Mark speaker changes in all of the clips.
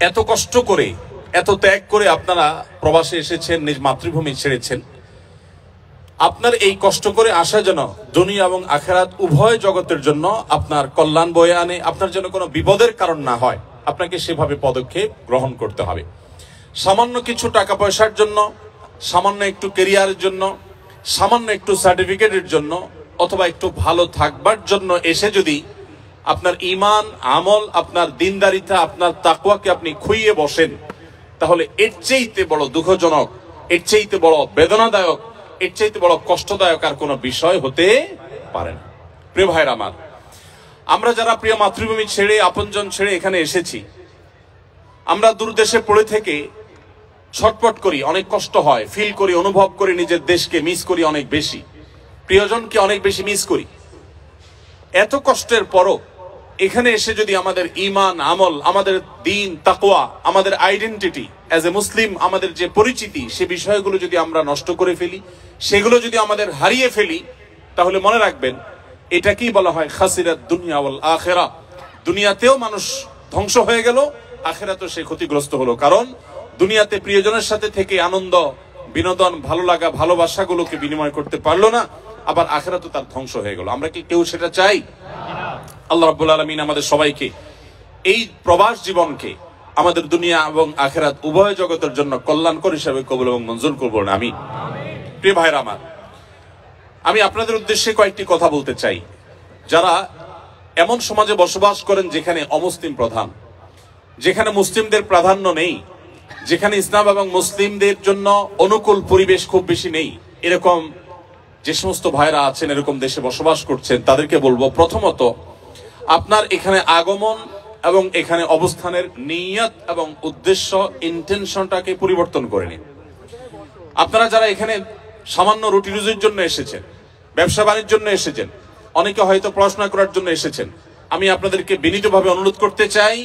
Speaker 1: এত কষ্ট করে এত ত্যাগ করে আপনারা প্রবাসে এসেছেন, নিজ মাতৃভূমি ছেড়েছেন। আপনার এই কষ্ট করে আসা যেন দুনিয়া এবং আখিরাত উভয় জগতের জন্য আপনার কল্যাণ বয়ে আনে, আপনার যেন কোনো বিপদের কারণ না হয়, আপনাকে সেভাবে পদক্ষেপ গ্রহণ করতে হবে। সামান্য কিছু টাকা পয়সার জন্য, সামান্য একটু কেরিয়ারের জন্য, সামান্য একটু সার্টিফিকেটের জন্য অথবা একটু ভালো থাকবার জন্য এসে যদি আপনার ঈমান, আমল, আপনার দিনদারিতা, আপনার তাকওয়াকে আপনি খুইয়ে বসেন, তাহলে এর চাইতে বড় দুঃখজনক, এর চাইতে বড় বেদনাদায়ক, এর চাইতে বড় কষ্টদায়ক আর কোনো বিষয় হতে পারে না। প্রিয় ভাইরা আমার, আমরা যারা প্রিয় মাতৃভূমি ছেড়ে, আপনজন ছেড়ে এখানে এসেছি, আমরা দূরদেশে পড়ে থেকে ছটপট করি, অনেক কষ্ট হয়, ফিল করি, অনুভব করি, নিজের দেশকে মিস করি অনেক বেশি, প্রিয়জনকে অনেক বেশি মিস করি। এত কষ্টের পরও এখানে এসে যদি আমাদের ঈমান, আমল, আমাদের দ্বীন, তাকওয়া, আমাদের আইডেন্টিটি অ্যাজ এ মুসলিম, আমাদের যে পরিচিতি, সে বিষয়গুলো যদি আমরা নষ্ট করে ফেলি, সেগুলো যদি আমাদের হারিয়ে ফেলি, তাহলে মনে রাখবেন এটাকেই বলা হয় খাসিরাত দুনিয়া ওয়াল আখিরা। দুনিয়াতেও মানুষ ধ্বংস হয়ে গেল, আখিরাতেও সে ক্ষতিগ্রস্ত হলো। কারণ দুনিয়াতে প্রিয়জনের সাথে থেকে আনন্দ, বিনোদন, ভালো লাগা, ভালোবাসাগুলোকে বিনিময় করতে পারলো না, আবার আখিরাতও তার ধ্বংস হয়ে গেল। আমরা কি কেউ সেটা চাই? আল্লাহ রাব্বুল আলামিন আমাদের সবাইকে এই প্রবাস জীবনকে আমাদের দুনিয়া এবং আখিরাত উভয় জগতের জন্য কল্যাণকর হিসেবে কবুল এবং মঞ্জুর করবেন, আমিন। প্রিয় ভাইরা আমার, আমি আপনাদের উদ্দেশ্যে কয়েকটি কথা বলতে চাই। যারা এমন সমাজে বসবাস করেন যেখানে অমুসলিম প্রধান, যেখানে মুসলিমদের প্রাধান্য নেই, যেখানে ইসলাম এবং মুসলিমদের জন্য অনুকূল পরিবেশ খুব বেশি নেই, এরকম যে সমস্ত ভাইরা আছেন, এরকম দেশে বসবাস করছেন, তাদেরকে বলবো, প্রথমত আপনার এখানে আগমন এবং এখানে অবস্থানের নিয়ত এবং উদ্দেশ্য, ইন্টেনশনটাকে পরিবর্তন করে নিন। আপনারা যারা এখানে সামান্য রুটি রুজির জন্য এসেছেন, ব্যবসা বাণিজ্যের জন্য এসেছেন, অনেকে হয়তো পড়াশোনা করার জন্য এসেছেন, আমি আপনাদেরকে বিনীতভাবে অনুরোধ করতে চাই,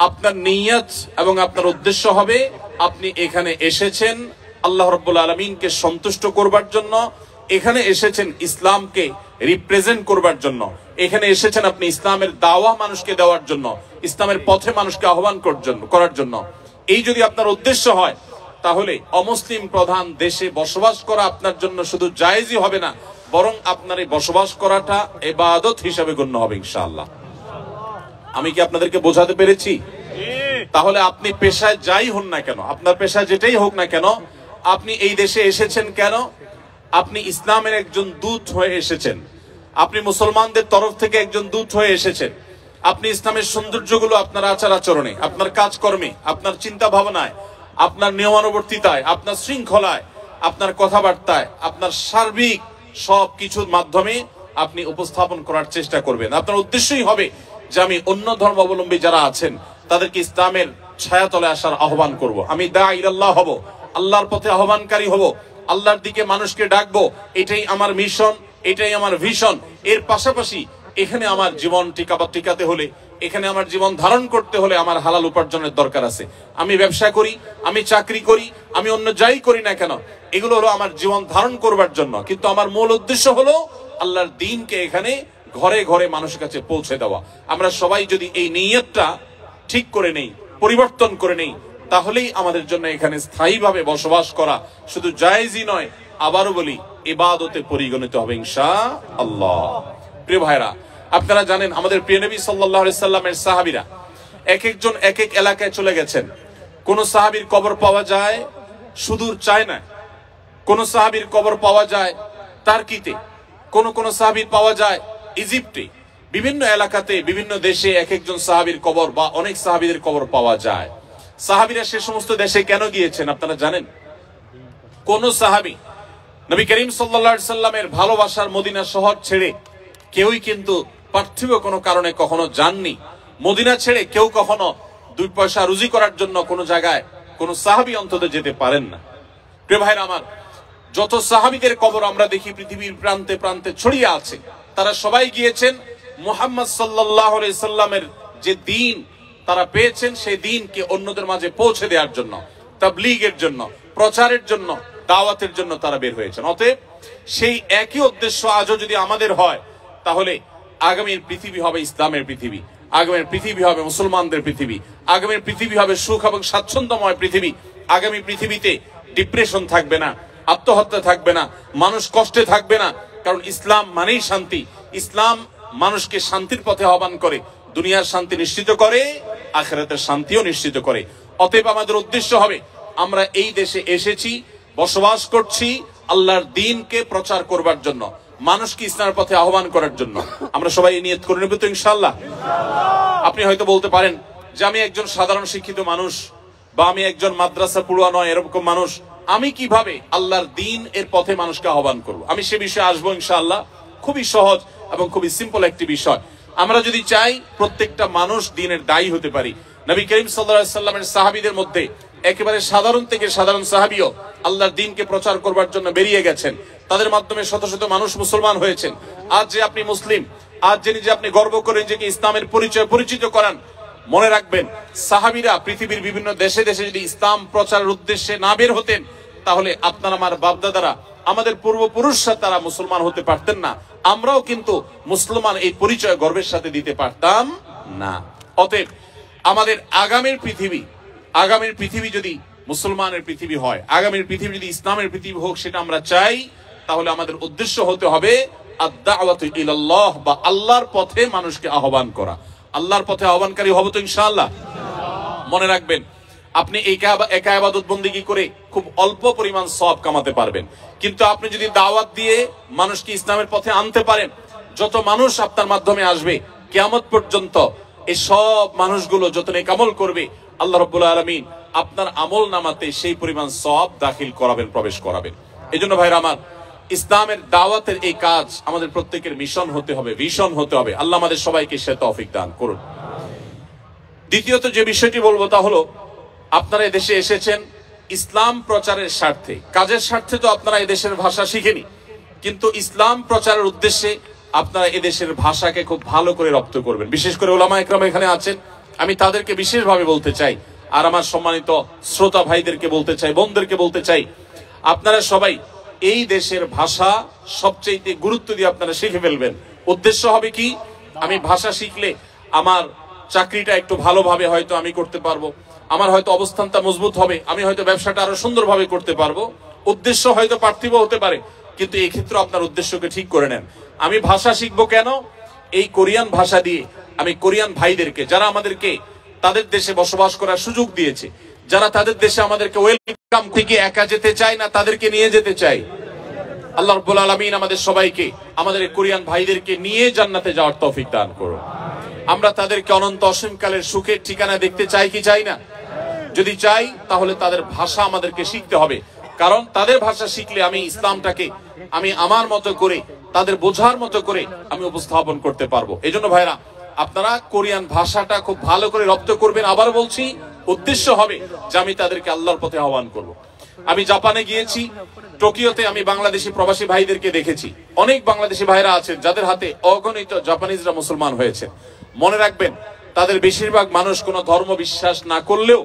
Speaker 1: আপনার নিয়ত এবং আপনার উদ্দেশ্য হবে আপনি এখানে এসেছেন আল্লাহ রাব্বুল আলামিনকে সন্তুষ্ট করবার জন্য, এখানে এসেছেন ইসলামকে রিপ্রেজেন্ট করবার জন্য, এখানে এসেছেন আপনি ইসলামের দাওয়া মানুষকে দেওয়ার জন্য, ইসলামের পথে মানুষকে আহ্বান করার জন্য। এই যদি আপনার উদ্দেশ্য হয়, তাহলে অমুসলিম প্রধান দেশে বসবাস করা আপনার জন্য শুধু জায়েজই হবে না, বরং আপনার এই বসবাস করাটা ইবাদত হিসেবে গণ্য হবে ইনশাআল্লাহ। আমি কি আপনাদেরকে বোঝাতে পেরেছি? তাহলে আপনি পেশায় যাই হন না কেন, আপনার পেশা যেটাই হোক না কেন, আপনি এই দেশে এসেছেন কেন? আপনি ইসলামের একজন দূত হয়ে এসেছেন, আপনি মুসলমানদের তরফ থেকে একজন দূত হয়ে এসেছেন। আপনি ইসলামের সৌন্দর্যগুলো আপনার আচার আচরণে, আপনার কাজকর্মে, আপনার চিন্তা ভাবনায়, আপনার নিয়মানুবর্তিতায়, আপনার শৃঙ্খলায়, আপনার কথাবার্তায়, আপনার সার্বিক সব কিছুর মাধ্যমে আপনি উপস্থাপন করার চেষ্টা করবেন। আপনার উদ্দেশ্যই হবে যে আমি অন্য ধর্মাবলম্বী যারা আছেন তাদেরকে ইসলামের ছায়াতলে আসার আহ্বান করব, আমি দাঈ ইলাল্লাহ হব, আল্লাহর পথে আহ্বানকারী হব, আল্লাহর দিকে মানুষকে ডাকবো। এটাই আমার মিশন, এটাই আমার ভিশন। এর পাশাপাশি এখানে আমার জীবন টিকাতে হলে, এখানে আমার জীবন ধারণ করতে হলে আমার হালাল উপার্জনের দরকার আছে। আমি ব্যবসা করি, আমি চাকরি করি, আমি অন্য যাই করি না কেন, এগুলো হলো আমার জীবন ধারণ করবার জন্য, কিন্তু আমার মূল উদ্দেশ্য হলো আল্লাহর দ্বীনকে এখানে ঘরে ঘরে মানুষের কাছে পৌঁছে দেওয়া। আমরা সবাই যদি এই নিয়তটা ঠিক করে নেই, পরিবর্তন করে নেই, তাহলেই আমাদের জন্য এখানে স্থায়ীভাবে বসবাস করা শুধু জায়েজই নয়, আবারও বলি ইবাদতে পরিগণিত হবে ইনশাআল্লাহ। প্রিয় ভাইরা, আপনারা জানেন আমাদের প্রিয় নবী সাল্লাল্লাহু আলাইহি সাল্লামের সাহাবীরা এক একজন এক এক এলাকায় চলে গেছেন। কোন সাহাবীর কবর পাওয়া যায় সুদূর চায়না, কোন সাহাবীর কবর পাওয়া যায় টার্কিতে, কোন সাহাবীর পাওয়া যায় ইজিপ্টে। বিভিন্ন এলাকাতে, বিভিন্ন দেশে এক একজন সাহাবীর কবর বা অনেক সাহাবীদের কবর পাওয়া যায়। সাহাবীরা সে সমস্ত দেশে কেন গিয়েছেন আপনারা জানেন? কোন সাহাবী নবী করিম সাল্লাল্লাহু আলাইহি সাল্লামের ভালোবাসার মদিনা শহর ছেড়ে কেউই কিন্তু পার্থিব কোনো কারণে কখনো যাননি। মদিনা ছেড়ে কেউ কখনো দুই পয়সা রুজি করার জন্য কোনো জায়গায় কোন সাহাবী অন্তত যেতে পারেন না। প্রিয় ভাইরা আমার, যত সাহাবীদের কবর আমরা দেখি পৃথিবীর প্রান্তে প্রান্তে ছড়িয়ে আছে, তারা সবাই গিয়েছেন মুহাম্মদ সাল্লাল্লাহু আলাইহি সাল্লামের যে দ্বীন তারা পেয়েছেন, সেই দ্বীনকে অন্যদের মাঝে পৌঁছে দেওয়ার জন্য, তাবলীগের জন্য, প্রচারের জন্য, দাওয়াতের জন্য তারা বের হয়েছেন। অতএব সেই একই উদ্দেশ্য আজও যদি আমাদের হয়, তাহলে আগামীর পৃথিবী হবে ইসলামের পৃথিবী। আগামীর পৃথিবী হবে মুসলমানদের পৃথিবী, আগামীর পৃথিবী হবে সুখ এবং স্বাচ্ছন্দ্যময় পৃথিবী। আগামী পৃথিবীতে ডিপ্রেশন থাকবে না, আত্মহত্যা থাকবে না, মানুষ কষ্টে থাকবে না। কারণ ইসলাম মানেই শান্তি। ইসলাম মানুষকে শান্তির পথে আহ্বান করে, দুনিয়ার শান্তি নিশ্চিত করে, আখিরাতের শান্তিও নিশ্চিত করে। অতএব আমাদের উদ্দেশ্য হবে আমরা এই দেশে এসেছি, বসবাস করছি আল্লাহর দ্বীনকে প্রচার করবার জন্য, মানুষকে ইসলামের পথে আহ্বান করার জন্য। আমরা সবাই নিয়ত করে নেব তো ইনশাআল্লাহ। আপনি হয়তো বলতে পারেন যে আমি একজন সাধারণ শিক্ষিত মানুষ, বা আমি একজন মাদ্রাসা পড়ুয়া নয় এরকম মানুষ, আমি কিভাবে আল্লাহর দ্বীন এর পথে মানুষকে আহ্বান করব? আমি সে বিষয়ে আসবো ইনশাআল্লাহ। খুবই সহজ এবং খুবই সিম্পল একটি বিষয়। আমরা যদি চাই প্রত্যেকটা মানুষ দ্বীনের দায়ী হতে পারি। নবী করিম সাল্লাল্লাহু আলাইহি সাল্লামের সাহাবীদের মধ্যে একেবারে সাধারণ থেকে সাধারণ সাহাবীও আল্লাহর দ্বীনকে প্রচার করবার জন্য বেরিয়ে গেছেন। তাদের মাধ্যমে শত শত মানুষ মুসলমান হয়েছেন। আজ যে আপনি মুসলিম, আজ যে নিজে আপনি গর্ব করে নিজেকে ইসলামের পরিচয় পরিচিত করান, মনে রাখবেন সাহাবীরা পৃথিবীর বিভিন্ন দেশে দেশে যদি ইসলাম প্রচারের উদ্দেশ্যে না বের হতেন, তাহলে আপনার আমার বাপদাদারা, আমাদের পূর্বপুরুষরা তারা মুসলমান হতে পারতেন না। আমরাও কিন্তু মুসলমান এই পরিচয় গর্বের সাথে দিতে পারতাম না। অতএব আমাদের আগামীর পৃথিবী যদি মুসলমানের পৃথিবী হয়, আগামীর পৃথিবী যদি ইসলামের পৃথিবী হোক, সেটা আমরা চাই, তাহলে আমাদের উদ্দেশ্য হতে হবে আদ-দাওয়াতু ইলাল্লাহ, বা আল্লাহর পথে মানুষকে আহ্বান করা। আল্লাহর পথে আহ্বানকারী হব তো ইনশাআল্লাহ। মনে রাখবেন, আপনি একা ইবাদত বন্দেগী করে খুব অল্প পরিমাণ সওয়াব কামাতে পারবেন, কিন্তু আপনি যদি দাওয়াত দিয়ে মানুষকে ইসলামের পথে আনতে পারেন, যত মানুষ আপনার মাধ্যমে আসবে কিয়ামত পর্যন্ত, এই সব মানুষগুলো যত নেক আমল করবে, আল্লাহ রাব্বুল আলামিন আপনার আমল নামাতে সেই পরিমাণ সওয়াব দাখিল করাবেন, প্রবেশ করাবেন। এজন্য ভাইরা আমার, ইসলামের দাওয়াতের এই কাজ আমাদের প্রত্যেকের মিশন হতে হবে, ভিশন হতে হবে। আল্লাহ আমাদের সবাইকে সে তৌফিক দান করুন। দ্বিতীয়ত যে বিষয়টি বলবো তা হলো, আপনারা এদেশে এসেছেন ইসলাম প্রচারের স্বার্থে, কাজের স্বার্থে তো আপনারা এদেশের ভাষা শিখেনি, কিন্তু ইসলাম প্রচারের উদ্দেশ্যে আপনারা এদেশের ভাষাকে খুব ভালো করে রপ্ত করবেন। বিশেষ করে উলামা ইকরাম এখানে আছেন, আমি তাদেরকে বিশেষভাবে বলতে চাই, আর আমার সম্মানিত শ্রোতা ভাইদেরকে বলতে চাই, বোনদেরকে বলতে চাই, আপনারা সবাই এই দেশের ভাষা সবচেয়ে গুরুত্ব দিয়ে আপনারা শিখে ফেলবেন। উদ্দেশ্য হবে কি, আমি ভাষা শিখলে আমার চাকরিটা একটু ভালোভাবে হয়তো আমি করতে পারবো, আমার হয়তো অবস্থানটা মজবুত হবে, আমি হয়তো ব্যবসাটা আরো সুন্দরভাবে করতে পারবো। উদ্দেশ্য হয়তো পার্থিব হতে পারে, কিন্তু এই ক্ষেত্রে আপনার উদ্দেশ্যকে ঠিক করে নেন। আমি ভাষা শিখবো কেন? এই কোরিয়ান ভাষা দিয়ে আমি কোরিয়ান ভাইদেরকে, যারা আমাদেরকে তাদের দেশে বসবাস করার সুযোগ দিয়েছে, যারা তাদের দেশে আমাদেরকে ওয়েলকাম থেকে একা যেতে চায় না, তাদেরকে নিয়ে যেতে চাই। আল্লাহ রাব্বুল আলামিন আমাদের সবাইকে, আমাদের কোরিয়ান ভাইদেরকে নিয়ে জান্নাতে যাওয়ার তৌফিক দান করুন। আমরা তাদেরকে অনন্ত অসীমকালের সুখের ঠিকানা দেখতে চাই কি চাই না? যদি চাই, তাহলে তাদের ভাষা আমাদেরকে শিখতে হবে, কারণ তাদের ভাষা শিখলে আমি ইসলামটাকে আমি আমার মতো করে, তাদের বোঝার মতো করে আমি উপস্থাপন করতে পারবো। এই জন্য ভাইরা, আপনারা কোরিয়ান ভাষাটা খুব ভালো করে রপ্ত করবেন। আবার বলছি, উদ্দেশ্য হবে যে আমি তাদেরকে আল্লাহর পথে আহ্বান করব। আমি জাপানে গিয়েছি, টোকিওতে আমি বাংলাদেশি প্রবাসী ভাইদেরকে দেখেছি। অনেক বাংলাদেশি ভাইরা আছেন যাদের হাতে অগণিত জাপানিজরা মুসলমান হয়েছে। মনে রাখবেন, তাদের বেশিরভাগ মানুষ কোনো ধর্ম বিশ্বাস না করলেও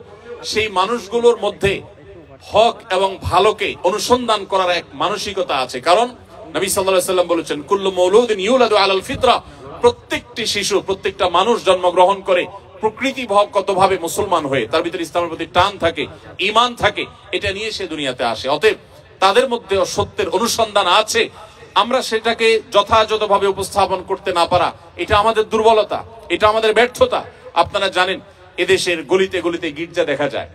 Speaker 1: সেই মানুষগুলোর মধ্যে হক এবং ভালোকে অনুসন্ধান করার এক মানসিকতা আছে। কারণ নবী সাল্লাল্লাহু আলাইহি ওয়াসাল্লাম বলেছেন, কুল্লু মাউলুদিন ইউলাদু আলাল ফিতরা, প্রত্যেকটি শিশু, প্রত্যেকটা মানুষ জন্মগ্রহণ করে প্রকৃতিগতভাবে মুসলমান হয়ে, তার ভিতরে ইসলামের প্রতি টান থাকে, ঈমান থাকে, এটা নিয়ে সে দুনিয়াতে আসে। অতএব তাদের মধ্যে সত্যের অনুসন্ধান আছে, আমরা সেটাকে যথাযথভাবে উপস্থাপন করতে না পারা, এটা আমাদের দুর্বলতা, এটা আমাদের ব্যর্থতা। আপনারা জানেন, এদেশের গলিতে গলিতে গির্জা দেখা যায়।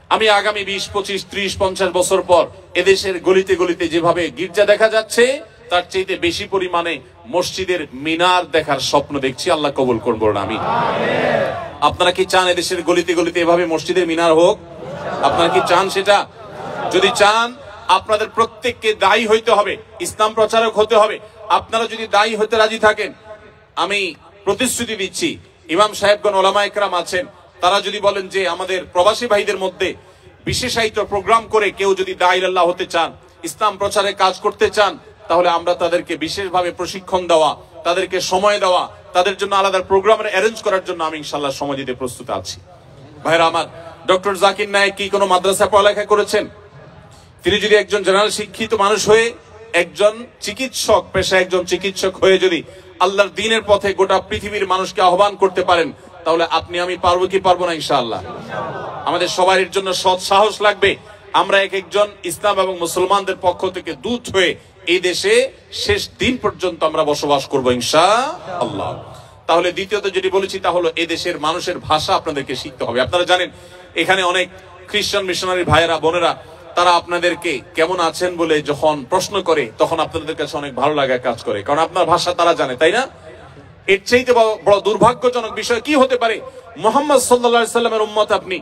Speaker 1: আমি আগামী 20, 25, 30, 50 বছর পর এদেশের গলিতে গলিতে যেভাবে গির্জা দেখা যাচ্ছে, তার চাইতে বেশি পরিমাণে মসজিদের মিনার দেখার স্বপ্ন দেখছি। আল্লাহ কবুল করুন, বলুন আমিন। আপনারা কি চান এদেশের গলিতে গলিতে এভাবে মসজিদের মিনার হোক? আপনারা কি চান সেটা? যদি চান, আপনাদের প্রত্যেককে দায়ী হইতে হবে, ইসলাম প্রচারক হতে হবে। আপনারা যদি দায়ী হতে রাজি থাকেন, আমি প্রতিশ্রুতি দিচ্ছি, ইমাম সাহেবগণ, ওলামা ইকরাম আছেন, তারা যদি বলেন যে আমাদের প্রবাসী ভাইদের মধ্যে বিশেষায়িত প্রোগ্রাম করে কেউ যদি দায়ী আল্লাহ হতে চান, ইসলাম প্রচারে কাজ করতে চান, তাহলে আমরা তাদেরকে বিশেষভাবে প্রশিক্ষণ দেওয়া, তাদেরকে সময় দেওয়া, তাদের জন্য আলাদা প্রোগ্রামের অ্যারেঞ্জ করার জন্য আমি ইনশাআল্লাহ সময় দিতে প্রস্তুত আছি। ভাইরা আমার, ডক্টর জাকির নায়েক কি কোনো মাদ্রাসায় পড়ালেখা করেছেন? তিনি যদি একজন জেনারেল শিক্ষিত মানুষ হয়ে, একজন চিকিৎসক পেশায় একজন চিকিৎসক হয়ে যদি আল্লাহর দ্বীনের পথে গোটা পৃথিবীর মানুষকে আহ্বান করতে পারেন, তাহলে আপনি আমি পারবো কি পারবো না? ইনশাআল্লাহ। আমাদের সবার জন্য সৎ সাহস লাগবে। আমরা এক একজন ইসলাম এবং মুসলমানদের পক্ষ থেকে দূত হয়ে এই দেশে শেষ দিন পর্যন্ত আমরা বসবাস করবো ইনশাআল্লাহ। তাহলে দ্বিতীয়ত যেটি বলেছি তা হলো এই দেশের মানুষের ভাষা আপনাদেরকে শিখতে হবে। আপনারা জানেন এখানে অনেক খ্রিস্টান মিশনারি ভাইয়েরা বোনেরা তারা আপনাদেরকে কেমন আছেন বলে যখন প্রশ্ন করে তখন আপনাদের কাছে অনেক ভালো লাগা কাজ করে, কারণ আপনার ভাষা তারা জানে, তাই না? এর চাইতে বড় দুর্ভাগ্যজনক বিষয় কি হতে পারে? মুহাম্মদ সাল্লাল্লাহু আলাইহি সাল্লামের উম্মত আপনি,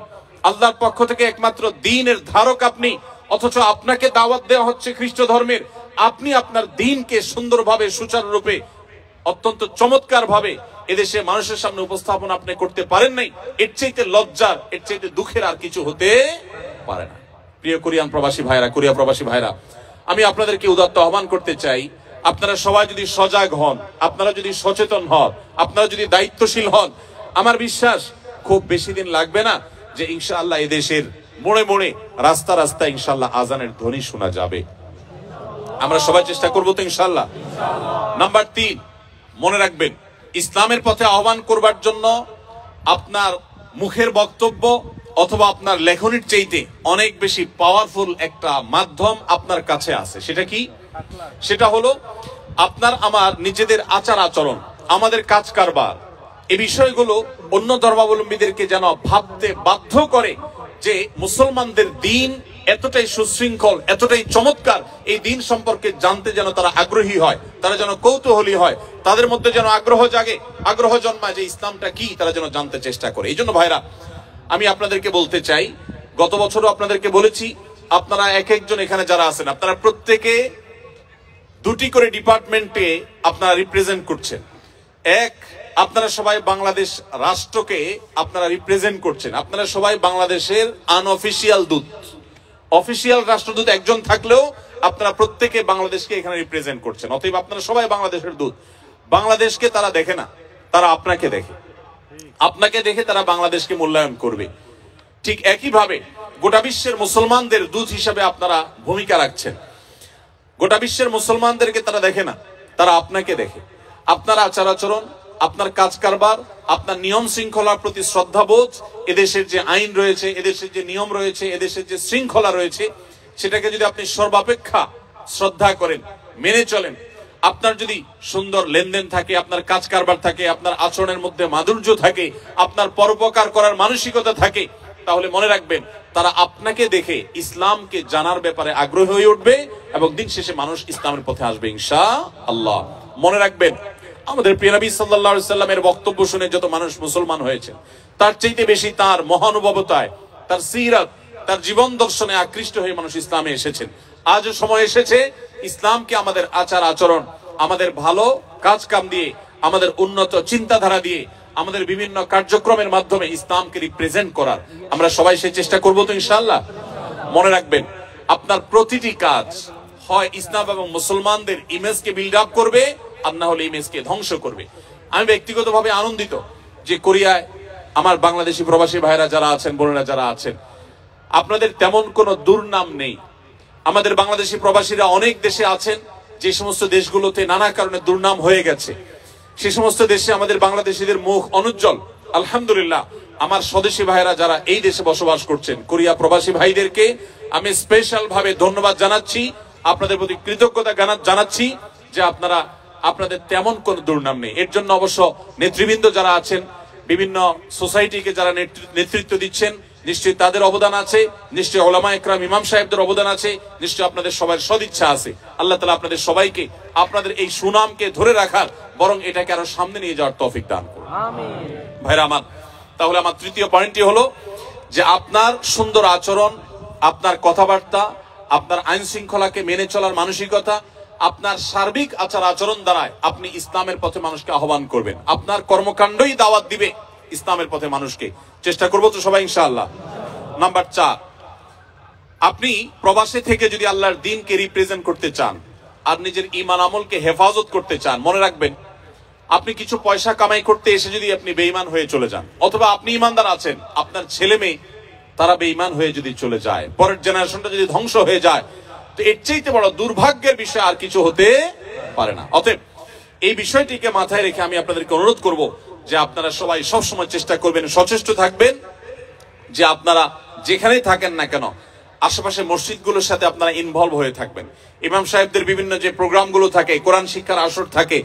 Speaker 1: আল্লাহর পক্ষ থেকে একমাত্র দ্বীনের ধারক আপনি, অথচ আপনাকে দাওয়াত দেওয়া হচ্ছে খ্রিস্ট ধর্মের। আপনি আপনার দ্বীনকে সুন্দরভাবে সুচারুরূপে অত্যন্ত চমৎকার ভাবে এদেশে মানুষের সামনে উপস্থাপন আপনি করতে পারেন নাই। এর চাইতে লজ্জার, এর চাইতে দুঃখের আর কিছু হতে পারে না। প্রিয় কোরিয়ান প্রবাসী ভাইরা, কোরিয়া প্রবাসী ভাইরা, আমি আপনাদেরকে উদাত্ত আহ্বান করতে চাই, আপনারা সবাই যদি সজাগ হন, আপনারা যদি সচেতন হন, আপনারা যদি দায়িত্বশীল হন, আমার বিশ্বাস খুব বেশি দিন লাগবে না যে ইনশাআল্লাহ এদেশের মোড়ে মোড়ে রাস্তা রাস্তা ইনশাআল্লাহ আজানের ধ্বনি শোনা যাবে। আমরা সবাই চেষ্টা করবো তো ইনশাআল্লাহ। নাম্বার 3, মনে রাখবেন ইসলামের পথে আহ্বান করবার জন্য আপনার মুখের বক্তব্য অথবা আপনার লেখনীর চাইতে অনেক বেশি পাওয়ারফুল একটা মাধ্যম আপনার কাছে আছে। সেটা কি? সেটা হলো আপনার আমার নিজেদের আচার আচরণ, আমাদের কাজ কারবার। এই বিষয়গুলো অন্য ধর্মাবলম্বীদেরকে যেন ভাবতে বাধ্য করে যে মুসলমানদের দ্বীন এতটাই সুশৃঙ্খল, এতটাই চমৎকার, এই দ্বীন সম্পর্কে জানতে যেন তারা আগ্রহী হয়, তারা যেন কৌতূহলী হয়, তাদের মধ্যে যেন আগ্রহ জাগে, আগ্রহ জন্মায় যে ইসলামটা কি তারা যেন জানতে চেষ্টা করে। এই জন্য ভাইরা আমি আপনাদেরকে বলতে চাই, গত বছরও আপনাদেরকে বলেছি, আপনারা এক একজন এখানে যারা আছেন আপনারা প্রত্যেকে 2টি করে ডিপার্টমেন্টে আপনারা রিপ্রেজেন্ট করছেন। এক, আপনারা সবাই বাংলাদেশ রাষ্ট্রকে আপনারা রিপ্রেজেন্ট করছেন, আপনারা সবাই বাংলাদেশের আনঅফিসিয়াল দূত। অফিসিয়াল রাষ্ট্রদূত একজন থাকলেও আপনারা প্রত্যেকে বাংলাদেশকে এখানে রিপ্রেজেন্ট করছেন। অতএব আপনারা সবাই বাংলাদেশের দূত। বাংলাদেশকে তারা দেখে না, তারা আপনাকে দেখে, আপনাকে দেখে তারা বাংলাদেশকে মূল্যায়ন করবে। ঠিক একইভাবে গোটা বিশ্বের মুসলমানদের দূত হিসাবে আপনারা ভূমিকা রাখছেন। গোটা বিশ্বের মুসলমানদেরকে তারা দেখে না, তারা আপনাকে দেখে। আপনার আচার আচরণ, আপনার কাজ কারবার, আপনার নিয়ম শৃঙ্খলার প্রতি শ্রদ্ধাবোধ, এদেশের যে আইন রয়েছে, এদেশের যে নিয়ম রয়েছে, এদেশের যে শৃঙ্খলা রয়েছে, সেটাকে যদি আপনি সর্বাপেক্ষা শ্রদ্ধা করেন, মেনে চলেন, আপনার যদি সুন্দর লেনদেন থাকে, আপনার কাজ কারবার থাকে, আপনার আচরণের মধ্যে মাধুর্য থাকে, আপনার পরোপকার করার মানসিকতা থাকে, তাহলে মনে রাখবেন তারা আপনাকে দেখে ইসলামকে জানার ব্যাপারে আগ্রহী হয়ে উঠবে এবং দিন শেষে মানুষ ইসলামের পথে আসবে ইনশাআল্লাহ। মনে রাখবেন আমাদের প্রিয় নবী সাল্লাল্লাহু আলাইহি সাল্লামের বক্তব্য শুনে যত মানুষ মুসলমান হয়েছে, তার চাইতে বেশি তার মহানুভবতায়, তার সিরাত, তার জীবন দর্শনে আকৃষ্ট হয়ে মানুষ ইসলামে এসেছেন। আজও সময় এসেছে ইসলামকে আমাদের আচার আচরণ, আমাদের ভালো কাজ কাম দিয়ে, আমাদের উন্নত চিন্তাধারা দিয়ে, আমাদের বিভিন্ন কার্যক্রমের মাধ্যমে ইসলামকে রিপ্রেজেন্ট করার আমরা সবাই সেই চেষ্টা করবো তো ইনশাআল্লাহ। মনে রাখবেন আপনার প্রতিটি কাজ হয় ইসলাম এবং মুসলমানদের ইমেজকে বিল্ড আপ করবে, আর না হলে ইমেজকে ধ্বংস করবে। আমি ব্যক্তিগতভাবে আনন্দিত যে কোরিয়ায় আমার বাংলাদেশি প্রবাসী ভাইরা যারা আছেন, বোনেরা যারা আছেন, আপনাদের তেমন কোনো দুর্নাম নেই। আমাদের বাংলাদেশি প্রবাসীরা অনেক দেশে আছেন যে সমস্ত দেশগুলোতে নানা কারণে দুর্নাম হয়ে গেছে, সে সমস্ত দেশে আমাদের বাংলাদেশিদের মুখ অনুজ্জ্বল। আলহামদুলিল্লাহ, আমার স্বদেশী ভাইরা যারা এই দেশে বসবাস করছেন, কোরিয়া প্রবাসী ভাইদেরকে আমি স্পেশাল ভাবে ধন্যবাদ জানাচ্ছি, আপনাদের প্রতি কৃতজ্ঞতা জানাচ্ছি যে আপনাদের তেমন কোন দুর্নাম নেই। এর জন্য অবশ্য নেতৃবৃন্দ যারা আছেন, বিভিন্ন সোসাইটিকে যারা নেতৃত্ব দিচ্ছেন, নিশ্চয়ই তাদের অবদান আছে, নিশ্চয়ই উলামা ইকরাম ইমাম সাহেবদের অবদান আছে, নিশ্চয়ই আপনাদের সবার সদিচ্ছা আছে। আল্লাহ তাআলা আপনাদের সবাইকে আপনাদের এই সুনামকে ধরে রাখার, বরং এটাকে আরো সামনে নিয়ে যাওয়ার তৌফিক দান করুন। আমিন। ভাইরা আমার, তাহলে আমার তৃতীয় পয়েন্টটি হলো যে আপনার সুন্দর আচরণ, আপনার কথাবার্তা, আপনার আইন শৃঙ্খলাকে মেনে চলার মানসিকতা, আপনার সার্বিক আচার আচরণ দ্বারাই আপনি ইসলামের পথে মানুষকে আহ্বান করবেন। আপনার কর্মকাণ্ডই দাওয়াত দিবে ইসলামের পথে মানুষকে। চেষ্টা করবো তো সবাই ইনশাআল্লাহ। নাম্বার 4, আপনি প্রবাসে থেকে যদি আল্লাহর দ্বীনকে রিপ্রেজেন্ট করতে চান আর নিজের ঈমান আমলকে হেফাজত করতে চান, মনে রাখবেন আপনি কিছু পয়সা কামাই করতে এসে যদি আপনি বেঈমান হয়ে চলে যান, অথবা আপনি ঈমানদার আছেন, আপনার ছেলে মেয়ে তারা বেঈমান হয়ে যদি চলে যায়, পরের জেনারেশনটা যদি ধ্বংস হয়ে যায়, তো এর চাইতে বড় দুর্ভাগ্যের বিষয় আর কিছু হতে পারে না। অতএব এই বিষয়টিকে মাথায় রেখে আমি আপনাদেরকে অনুরোধ করব যে আপনারা সবাই সবসময় চেষ্টা করবেন, সচেষ্ট থাকবেন যে আপনারা যেখানেই থাকেন না কেন আশেপাশে মসজিদগুলোর সাথে আপনারা ইনভলভ হয়ে থাকবেন। ইমাম সাহেবদের বিভিন্ন যে প্রোগ্রামগুলো থাকে, কোরআন শিক্ষার আসর থাকে,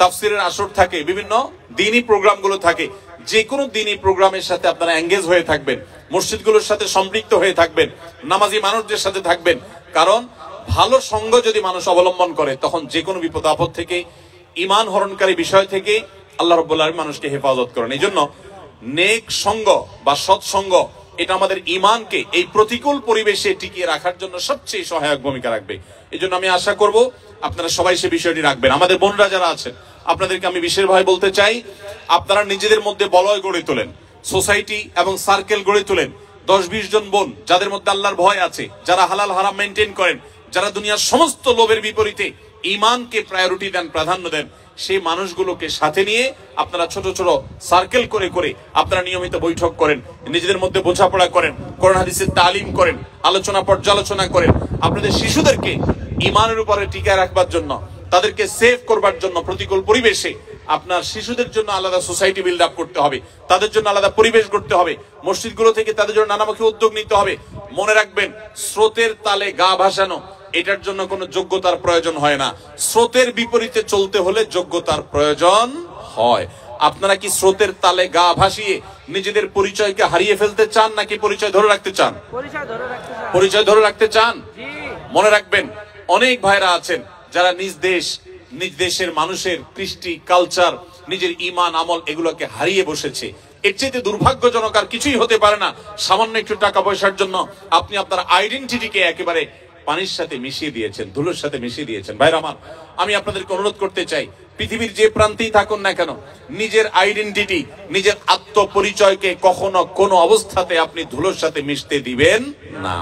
Speaker 1: তাফসিরের আসর থাকে, বিভিন্ন দ্বীনি প্রোগ্রামগুলো থাকে, যে কোনো দ্বীনি প্রোগ্রামের সাথে আপনারা এঙ্গেজ হয়ে থাকবেন, মসজিদগুলোর সাথে সম্পৃক্ত হয়ে থাকবেন, নামাজি মানুষদের সাথে থাকবেন। কারণ ভালো সঙ্গ যদি মানুষ অবলম্বন করে তখন যে কোনো বিপদ আপদ থেকে, ঈমান হরণকারী বিষয় থেকে আল্লাহ রাব্বুল আলামিন মানুষকে হেফাজত করেন। এই জন্য নেক সঙ্গ বা সৎসঙ্গ এটা আমাদের ঈমানকে এই প্রতিকূল পরিবেশে টিকিয়ে রাখার জন্য সবচেয়ে সহায়ক ভূমিকা রাখবে। এই জন্য আমি আশা করব আপনারা সবাই সে বিষয়টি রাখবেন। আমাদের বোনরা যারা আছেন আপনাদেরকে আমি বিশেষভাবে বলতে চাই, আপনারা নিজেদের মধ্যে বলয় গড়ে তোলেন, সোসাইটি এবং সার্কেল গড়ে তোলেন। 10-20 জন বোন যাদের মধ্যে আল্লাহর ভয় আছে, যারা হালাল হারাম মেনটেন করেন, যারা দুনিয়ার সমস্ত লোভের বিপরীতে ঈমানকে প্রায়োরিটি দেন, প্রাধান্য দেন, সেই মানুষগুলোকে সাথে নিয়ে আপনারা ছোট ছোট সার্কেল করে করে আপনারা নিয়মিত বৈঠক করেন, নিজেদের মধ্যে বোঝাপড়া করেন, কোরআন হাদিসের তালিম করেন, আলোচনা পর্যালোচনা করেন। আপনাদের শিশুদেরকে ঈমানের উপরে টিকায় রাখবার জন্য, তাদেরকে সেভ করবার জন্য প্রতিকূল পরিবেশে আপনার শিশুদের জন্য আলাদা সোসাইটি বিল্ড আপ করতে হবে, তাদের জন্য আলাদা পরিবেশ গড়তে হবে, মসজিদগুলো থেকে তাদের জন্য নানামুখী উদ্যোগ নিতে হবে। মনে রাখবেন, স্রোতের তালে গা ভাসানো এটার জন্য কোনো যোগ্যতার প্রয়োজন হয় না, স্রোতের বিপরীতে চলতে হলে যোগ্যতার প্রয়োজন হয়। আপনারা কি স্রোতের তালে গা ভাসিয়ে নিজেদের পরিচয়কে হারিয়ে ফেলতে চান, নাকি পরিচয় ধরে রাখতে চান? পরিচয় ধরে রাখতে চান। মনে রাখবেন, অনেক ভাইরা আছেন যারা নিজ দেশের মানুষের কৃষ্টি, কালচার, নিজের ঈমান আমল এগুলোকে হারিয়ে বসেছে। এর চেয়ে দুর্ভাগ্যজনক আর কিছুই হতে পারে না। সামান্য একটু টাকা পয়সার জন্য আপনি আপনার আইডেন্টিটিকে একেবারে পানির সাথে মিশিয়ে দিয়েছেন, ধুলোর সাথে মিশিয়ে দিয়েছেন। ভাইরা আমার, আমি আপনাদেরকে অনুরোধ করতে চাই, পৃথিবীর যে প্রান্তেই থাকুন না কেন, নিজের আইডেন্টিটি, নিজের আত্মপরিচয়কে কখনো কোনো অবস্থাতে আপনি ধুলোর সাথে মিশতে দিবেন না।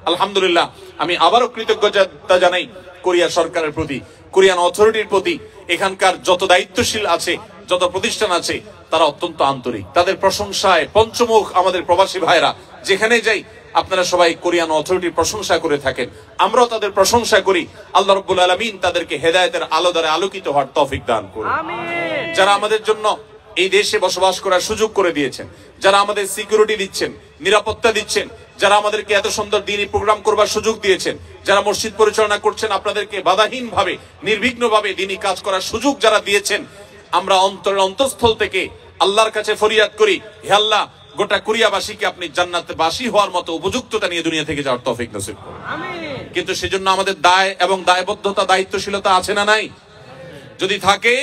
Speaker 1: আলহামদুলিল্লাহ, আমি আবারও কৃতজ্ঞতা জানাই কোরিয়া সরকারের প্রতি, কোরিয়ান অথরিটির প্রতি। এখানকার যত দায়িত্বশীল আছে, যত প্রতিষ্ঠান আছে, তারা অত্যন্ত আন্তরিক। তাদের প্রশংসায় পঞ্চমুখ আমাদের প্রবাসী ভাইরা যেখানে যাই, আপনারা সবাই কোরিয়ান অথরিটির প্রশংসা করে থাকেন, আমরাও তাদের প্রশংসা করি। আল্লাহ রাব্বুল আলামিন তাদেরকে হেদায়েতের আলো দ্বারা আলোকিত হওয়ার তৌফিক দান করুন। যারা আমাদের জন্য এই দেশে বসবাস করার সুযোগ করে দিয়েছেন, যারা আমাদের সিকিউরিটি দিচ্ছেন, নিরাপত্তা দিচ্ছেন, যারা আমাদেরকে এত সুন্দর দ্বীনি প্রোগ্রাম করবার সুযোগ দিয়েছেন, যারা মসজিদ পরিচালনা করছেন, আপনাদেরকে বাধাহীন ভাবে, নির্বিঘ্ন ভাবে দ্বীনি কাজ করার সুযোগ যারা দিয়েছেন, আমরা অন্তঃস্থল থেকে আল্লাহর কাছে ফরিয়াদ করি, হে আল্লাহ, গোটা কোরিয়াবাসীকে আপনি জান্নাতবাসী হওয়ার মতো উপযুক্ততা নিয়ে দুনিয়া থেকে যাওয়ার তৌফিক নসিব করুন। কিন্তু সেজন্য আমাদের দায় এবং দায়বদ্ধতা, দায়িত্বশীলতা আছে না নাই? যদি থাকে,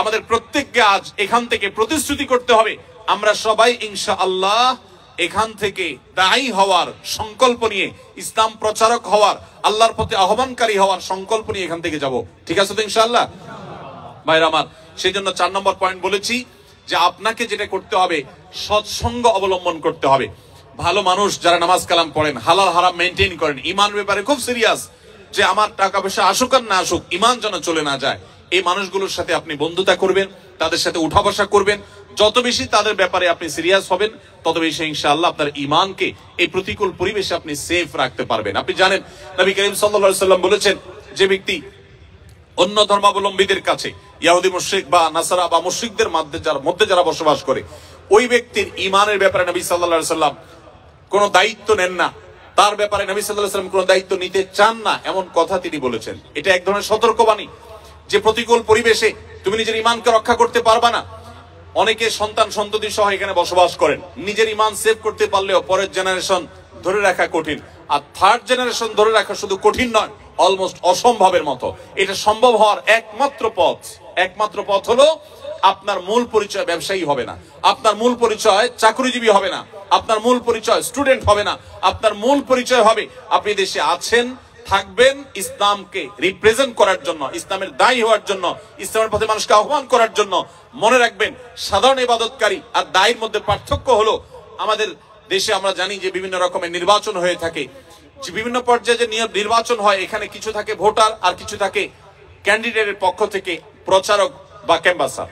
Speaker 1: আমাদের প্রত্যেককে আজ এখান থেকে প্রতিশ্রুতি করতে হবে, আমরা সবাই ইনশাআল্লাহ এখান থেকে দায়ী হওয়ার সংকল্প নিয়ে, ইসলাম প্রচারক হওয়ার, আল্লাহর পথে আহ্বানকারী হওয়ার সংকল্প নিয়ে এখান থেকে যাব। ঠিক আছে তো ইনশাআল্লাহ? ভাইরা আমার, সেই জন্য 4 নম্বর পয়েন্ট বলেছি যে আপনাকে যেটা করতে হবে, সৎসঙ্গ অবলম্বন করতে হবে। ভালো মানুষ যারা নামাজ কালাম পড়েন, হালাল হারাম মেনটেন করেন, ঈমান ব্যাপারে খুব সিরিয়াস, যে আমার টাকা পয়সা আসুক আর না আসুক, ঈমান যেন চলে না যায়, এই মানুষগুলোর সাথে আপনি বন্ধুতা করবেন, তাদের সাথে উঠা বসা করবেন। যত বেশি তাদের ব্যাপারে আপনি সিরিয়াস হবেন, তত বেশি ইনশাআল্লাহ আপনার ঈমানকে এই প্রতিকূল পরিবেশে আপনি সেফ রাখতে পারবেন। আপনি জানেন, নবী করিম সাল্লাল্লাহু আলাইহি সাল্লাম বলেছেন, যে ব্যক্তি অন্য ধর্মাবলম্বীদের কাছে, ইহুদি মুশরিক বা নাসারা বা মুশরিকদের মধ্যে যারা বসবাস করে, ওই ব্যক্তির ঈমানের ব্যাপারে নবী সাল্লাল্লাহু আলাইহি সাল্লাম কোনো দায়িত্ব নেন না, তার ব্যাপারে নবী সাল্লাল্লাহু আলাইহি সাল্লাম কোনো দায়িত্ব নিতে চান না, এমন কথা তিনি বলেছেন। এটা এক ধরনের সতর্কবাণী যে প্রতিকূল পরিবেশে তুমি নিজের ঈমানকে রক্ষা করতে পারবা না। অনেকে সন্তান সন্ততি সহ এখানে বসবাস করেন, নিজের ঈমান সেভ করতে পারলেও পরের জেনারেশন ধরে রাখা কঠিন, আর থার্ড জেনারেশন ধরে রাখা শুধু কঠিন নয়, অলমোস্ট অসম্ভবের মতো। এটা সম্ভব হওয়ার একমাত্র পথ হলো, আপনার মূল পরিচয় ব্যবসায়ী হবে না, আপনার মূল পরিচয় চাকরিজীবী হবে না, আপনার মূল পরিচয় স্টুডেন্ট হবে না, আপনার মূল পরিচয় হবে আপনি দেশে আছেন, থাকবেন ইসলামকে রিপ্রেজেন্ট করার জন্য, ইসলামের দায়ী হওয়ার জন্য, ইসলামের পথে মানুষকে আহ্বান করার জন্য। মনে রাখবেন, সাধারণ ইবাদতকারী আর দায়ীর মধ্যে পার্থক্য হলো, আমাদের দেশে আমরা জানি যে বিভিন্ন রকমের নির্বাচন হয়ে থাকে, যে বিভিন্ন পর্যায়ে যে নির্বাচন হয়, এখানে কিছু থাকে ভোটার আর কিছু থাকে ক্যান্ডিডেটের পক্ষ থেকে প্রচারক বা ক্যাম্বাসার।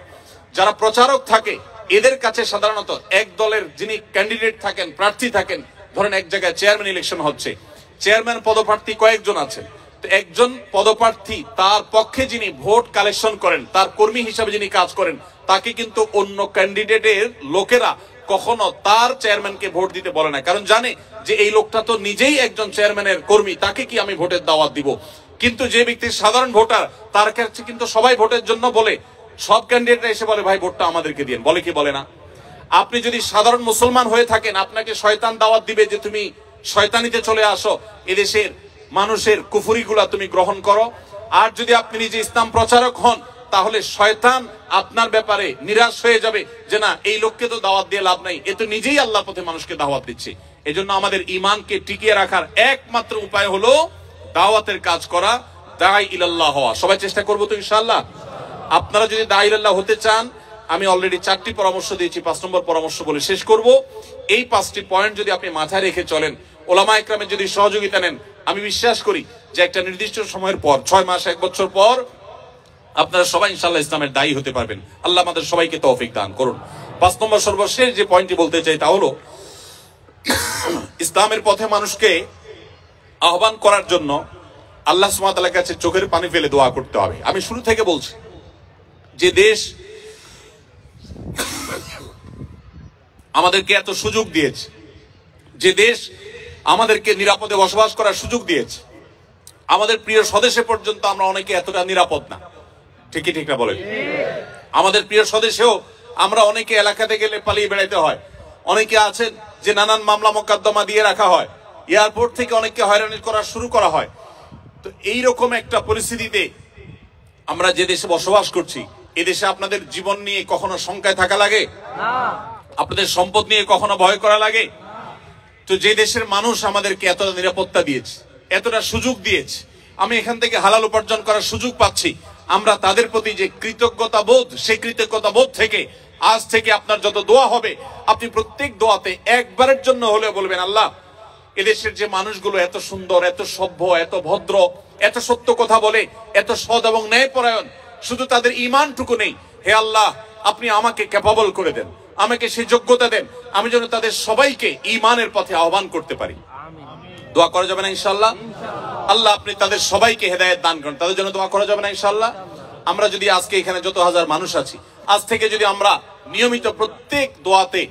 Speaker 1: যারা প্রচারক থাকে, এদের কাছে সাধারণত এক দলের যিনি ক্যান্ডিডেট থাকেন, প্রার্থী থাকেন, ধরেন এক জায়গায় চেয়ারম্যান ইলেকশন হচ্ছে, চেয়ারম্যান পদপ্রার্থী কয়েকজন আছেন, একজন পদপ্রার্থী তার পক্ষে যিনি ভোট কালেকশন করেন, তার কর্মী হিসাবে যিনি কাজ করেন, তাকে কিন্তু অন্য ক্যান্ডিডেটের লোকেরা কখনো তার চেয়ারম্যানকে ভোট দিতে বলে না, কারণ জানে যে এই লোকটা তো নিজেই একজন চেয়ারম্যানের কর্মী, তাকে কি আমি ভোটের দাওয়াত দিব। কিন্তু যে ব্যক্তি সাধারণ ভোটার, তার কাছে কিন্তু সবাই ভোটের জন্য বলে, সব ক্যান্ডিডেটরা এসে বলে ভাই ভোটটা আমাদেরকে দিন, বলে কি বলে না? আপনি যদি সাধারণ মুসলমান হয়ে থাকেন, আপনাকে শয়তান দাওয়াত দিবে যে তুমি শয়তানিতে চলে আসো, এদেশের মানুষের কুফরিগুলা তুমি গ্রহণ করো। আর যদি আপনি নিজে ইসলাম প্রচারক হন, তাহলে শয়তান আপনার ব্যাপারে নিরাশ হয়ে যাবে যে না, এই লোককে তো দাওয়াত দিয়ে লাভ নাই, এ তো নিজেই আল্লাহর পথে মানুষকে দাওয়াত দিচ্ছে। এজন্য আমাদের ঈমানকে টিকিয়ে রাখার একমাত্র উপায় হলো দাওয়াতের কাজ করা, দাঈ ইলাল্লাহ হওয়া। সবাই চেষ্টা করবো তো ইনশাআল্লাহ। আপনারা যদি দাঈ ইলাল্লাহ হতে চান, আমি অলরেডি 4টি পরামর্শ দিয়েছি, 5 নম্বর পরামর্শ বলে শেষ করব। এই 5টি পয়েন্ট যদি আপনি মাথায় রেখে চলেন, ওলামা ইকরামের যদি সহযোগিতা নেন, আমি বিশ্বাস করি যে একটা নির্দিষ্ট সময়ের পর, 6 মাস 1 বছর পর, আপনারা সবাই ইনশাআল্লাহ ইসলামের দায়ী হতে পারবেন। আল্লাহ আমাদের সবাইকে তৌফিক দান করুন। 5 নম্বর সর্বশেষ যে পয়েন্টটি বলতে চাই তা হলো, ইসলামের পথে মানুষকে আহ্বান করার জন্য আল্লাহ সুবহানাহু ওয়া তাআলার কাছে চোখের পানি ফেলে দোয়া করতে হবে। আমি শুরু থেকে বলছি, যে দেশ আমাদেরকে এত সুযোগ দিয়েছে, যে দেশ আমাদেরকে নিরাপদে বসবাস করার সুযোগ দিয়েছে, আমাদের প্রিয় স্বদেশে পর্যন্ত আমরা অনেকে এতটা নিরাপদ না। ঠিকই ঠিক না বলেন? আমাদের প্রিয় স্বদেশেও আমরা অনেকে এলাকাতে গেলে পালিয়ে বেড়াইতে হয়, অনেকে আছেন যে নানান মামলা মোকদ্দমা দিয়ে রাখা হয়, এয়ারপোর্ট থেকে অনেককে হয়রানি করা শুরু করা হয়। তো এইরকম একটা পরিস্থিতিতে আমরা যে দেশে বসবাস করছি, এদেশে আপনাদের জীবন নিয়ে কখনো শঙ্কায় থাকা লাগে? আপনাদের সম্পদ নিয়ে কখনো ভয় করা লাগে? তো যে দেশের মানুষ আমাদেরকে এতটা নিরাপত্তা দিয়েছে, এতটা সুযোগ দিয়েছে, আমি এখান থেকে হালাল উপার্জন করার সুযোগ পাচ্ছি, আমরা তাদের প্রতি যে কৃতজ্ঞতা বোধ, সেই কৃতজ্ঞতা বোধ থেকে আজ থেকে আপনার যত দোয়া হবে, আপনি প্রত্যেক দোয়াতে একবারের জন্য হলেও বলবেন, আল্লাহ এদেশের যে মানুষগুলো এত সুন্দর, এত সভ্য, এত ভদ্র, এত সত্য কথা বলে, এত সৎ এবং ন্যায়পরায়ণ, শুধু তাদের ঈমানটুকু নেই, হে আল্লাহ আপনি আমাকে ক্যাপাবল করে দেন, আমাকে সেই যোগ্যতা দেন, আমি যেন তাদের সবাইকে ঈমানের পথে আহ্বান করতে পারি। দোয়া করা যাবে না ইনশাআল্লাহ? আল্লাহ আপনি তাদের সবাইকে হেদায়েত দান করেন, তাদের জন্য দোয়া করা যাবে না ইনশাআল্লাহ? আমরা যদি আজকে এখানে যত হাজার মানুষ আছি, আজ থেকে যদি আমরা নিয়মিত প্রত্যেক দোয়াতে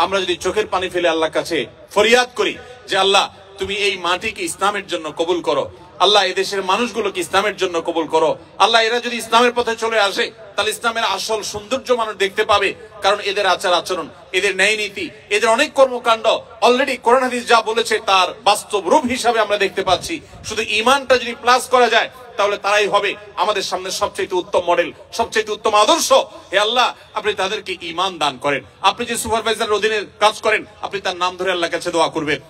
Speaker 1: আমরা যদি চোখের পানি ফেলে আল্লাহর কাছে ফরিয়াদ করি যে আল্লাহ তুমি এই মাটিকে ইসলামের জন্য কবুল করো, আল্লাহ এদেশের মানুষগুলোকে ইসলামের জন্য কবুল করো, আল্লাহ এরা যদি ইসলামের পথে চলে আসে, তাহলে ইসলামের আসল সৌন্দর্য মানুষ দেখতে পাবে, কারণ এদের আচার আচরণ, এদের ন্যায় নীতি, এদের অনেক কর্মকাণ্ড অলরেডি কোরআন হাদিস যা বলেছে তার বাস্তব রূপ হিসাবে আমরা দেখতে পাচ্ছি। শুধু ঈমানটা যদি প্লাস করা যায়, তাহলে তারাই হবে আমাদের সামনে সবচেয়ে উত্তম মডেল, সবচেয়ে উত্তম আদর্শ। হে আল্লাহ আপনি তাদেরকে ঈমান দান করেন। আপনি যে সুপারভাইজারের অধীনে কাজ করেন, আপনি তার নাম ধরে আল্লাহর কাছে দোয়া করবেন।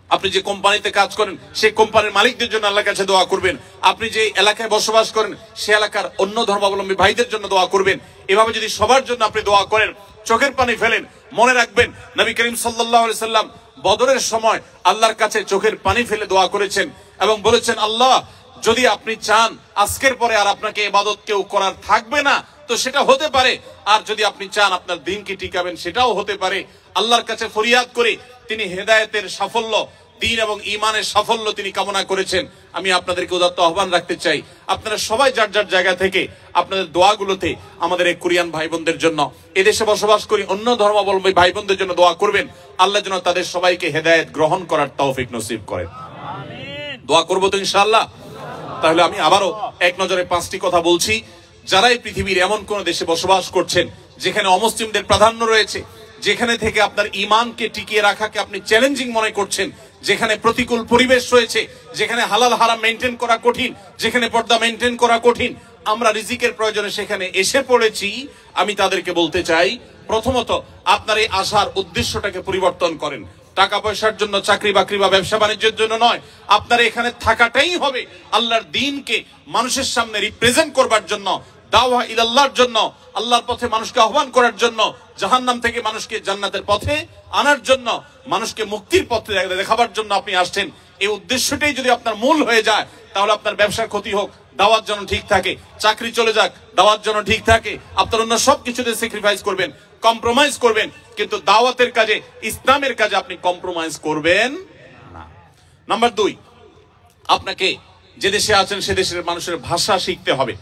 Speaker 1: আপনি যে কোম্পানিতে কাজ করেন, সেই কোম্পানির মালিকদের জন্য আল্লাহর কাছে দোয়া করবেন। আপনি যে এলাকায় বসবাস করেন, সে এলাকার অন্য ধর্মাবলম্বী ভাইদের জন্য দোয়া করবেন। এভাবে যদি সবার জন্য আপনি দোয়া করেন, চোখের পানি ফেলেন, মনে রাখবেন নবী করিম সাল্লাল্লাহু আলাইহি সাল্লাম বদরের সময় আল্লাহর কাছে চোখের পানি ফেলে দোয়া করেছেন এবং বলেছেন, আল্লাহ যদি আপনি চান আজকের পরে আর আপনাকে ইবাদত কেউ করার থাকবে না, তো সেটা হতে পারে, আর যদি আপনি চান আপনার দিনকে টিকাবেন, সেটাও হতে পারে। আল্লাহর কাছে ফরিয়াদ করে তিনি হেদায়েতের সাফল্য, দ্বীন এবং ঈমানের সাফল্য তিনি কামনা করেছেন। আমি আপনাদেরকে উদাত্ত আহ্বান রাখতে চাই, আপনারা সবাই যার যার জায়গা থেকে আপনাদের দোয়াগুলোতে আমাদের এই কোরিয়ান ভাই বোনদের জন্য, এদেশে বসবাস করি অন্য ধর্মাবলম্বী ভাই বোনদের জন্য দোয়া করবেন। আল্লাহ যেন তাদের সবাইকে হেদায়েত গ্রহণ করার তৌফিক নসিব করেন। দোয়া করবো তো ইনশাআল্লাহ? তাহলে আমি আবারও এক নজরে 5টি কথা বলছি। যারা এই পৃথিবীর এমন কোন দেশে বসবাস করছেন যেখানে অমুসলিমদের প্রাধান্য রয়েছে, যেখানে থেকে আপনার ঈমানকে টিকিয়ে রাখাকে আপনি চ্যালেঞ্জিং মনে করছেন, যেখানে প্রতিকূল পরিবেশ রয়েছে, যেখানে হালাল হারাম মেইনটেইন করা কঠিন, যেখানে পর্দা মেইনটেইন করা কঠিন, আমরা রিজিকের প্রয়োজনে সেখানে এসে পড়েছি, আমি তাদেরকে বলতে চাই, প্রথমত আপনার এই আসার উদ্দেশ্যটাকে পরিবর্তন করেন। টাকা পয়সার জন্য, চাকরি বাকরি বা ব্যবসা বাণিজ্যের জন্য নয়, আপনার এখানে থাকাটাই হবে আল্লাহর দ্বীনকে মানুষের সামনে রিপ্রেজেন্ট করবার জন্য, দাওয়া ইলাল্লাহর জন্য, আল্লাহর পথে মানুষকে আহ্বান করার জন্য, জাহান্নাম থেকে মানুষকে জান্নাতের পথে আনার জন্য, মানুষকে মুক্তির পথে দেখাবার জন্য আপনি আসছেন। এই উদ্দেশ্যটাই যদি আপনার মূল হয়ে যায়, তাহলে আপনার ব্যবসার ক্ষতি হোক, দাওয়াত যেন ঠিক থাকে, চাকরি চলে যাক, দাওয়াত যেন ঠিক থাকে, আপনার অন্য সবকিছুতে স্যাক্রিফাইস করবেন, কম্প্রোমাইজ করবেন, কিন্তু দাওয়াতের কাজে, ইসলামের কাজে আপনি কম্প্রোমাইজ করবেন না। নাম্বার 2, আপনাকে যে দেশে আছেন সে দেশের মানুষের ভাষা শিখতে হবে।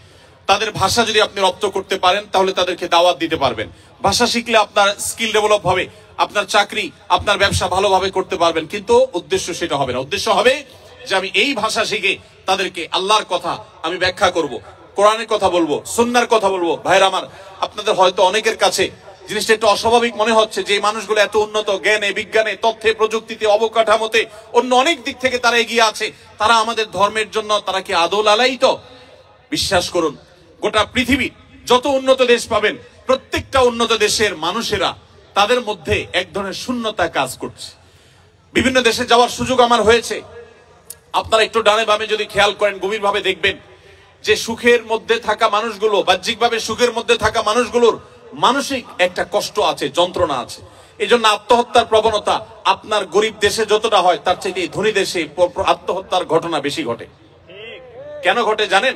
Speaker 1: তাদের ভাষা যদি আপনি রপ্ত করতে পারেন তাহলে তাদেরকে দাওয়াত দিতে পারবেন। ভাষা শিখলে আপনার স্কিল ডেভেলপ হবে, আপনার চাকরি, আপনার ব্যবসা ভালোভাবে করতে পারবেন। কিন্তু উদ্দেশ্য সেটা হবে না। উদ্দেশ্য হবে যে আমি এই ভাষা শিখে তাদেরকে আল্লাহর কথা আমি ব্যাখ্যা করব, কোরআনের কথা বলবো, সুন্নাহর কথা বলবো। ভাইরা আমার, আপনাদের হয়তো অনেকের কাছে জিনিসটা একটু অস্বাভাবিক মনে হচ্ছে যে মানুষগুলো এত উন্নত জ্ঞানে, বিজ্ঞানে, তথ্যে, প্রযুক্তিতে, অবকাঠামোতে, অন্য অনেক দিক থেকে তারা এগিয়ে আছে, তারা আমাদের ধর্মের জন্য তারা কি আদৌ লালায়িত? বিশ্বাস করুন, গোটা পৃথিবী যত উন্নত দেশ পাবেন, প্রত্যেকটা উন্নত দেশের মানুষেরা তাদের মধ্যে এক ধরনের শূন্যতা কাজ করছে। বিভিন্ন দেশে যাওয়ার সুযোগ আমার হয়েছে। আপনারা একটু ডানে বামে যদি খেয়াল করেন, গভীরভাবে দেখবেন যে সুখের মধ্যে থাকা মানুষগুলো, বাহ্যিকভাবে সুখের মধ্যে থাকা মানুষগুলোর মানসিক একটা কষ্ট আছে, যন্ত্রণা আছে। এই জন্য আত্মহত্যার প্রবণতা আপনার গরিব দেশে যতটা হয় তার চাইতে ধনী দেশে আত্মহত্যার ঘটনা বেশি ঘটে। কেন ঘটে জানেন?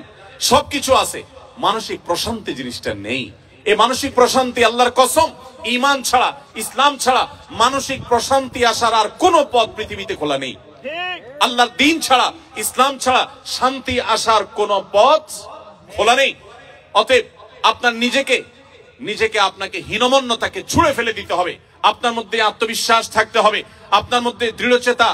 Speaker 1: সবকিছু আছে, মানসিক প্রশান্তি জিনিসটা নেই। এই মানসিক প্রশান্তি, আল্লাহর কসম, ঈমান ছাড়া, ইসলাম ছাড়া মানসিক প্রশান্তি আসার আর কোনো পথ পৃথিবীতে খোলা নেই। আল্লাহর দ্বীন ছাড়া, ইসলাম ছাড়া শান্তি আসার কোনো পথ খোলা নেই। অতএব আপনার নিজেকে আপনাকে হীনমন্যতাকে ছুঁড়ে ফেলে দিতে হবে। আপনার মধ্যে আত্মবিশ্বাস থাকতে হবে, আপনার মধ্যে দৃঢ়চেতা